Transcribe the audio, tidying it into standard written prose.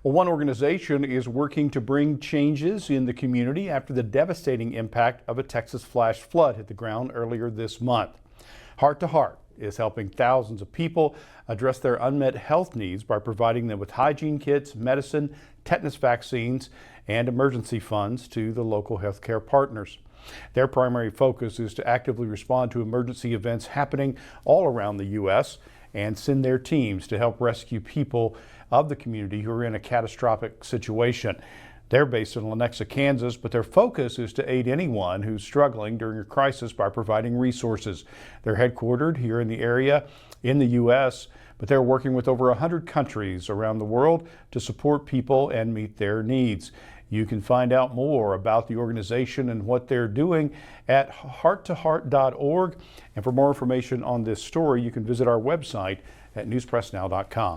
Well, one organization is working to bring changes in the community after the devastating impact of a Texas flash flood hit the ground earlier this month. Heart to Heart is helping thousands of people address their unmet health needs by providing them with hygiene kits, medicine, tetanus vaccines, and emergency funds to the local healthcare partners. Their primary focus is to actively respond to emergency events happening all around the U.S. and send their teams to help rescue people of the community who are in a catastrophic situation. They're based in Lenexa, Kansas, but their focus is to aid anyone who's struggling during a crisis by providing resources. They're headquartered here in the area in the U.S., but they're working with over 100 countries around the world to support people and meet their needs. You can find out more about the organization and what they're doing at hearttoheart.org. And for more information on this story, you can visit our website at newspressnow.com.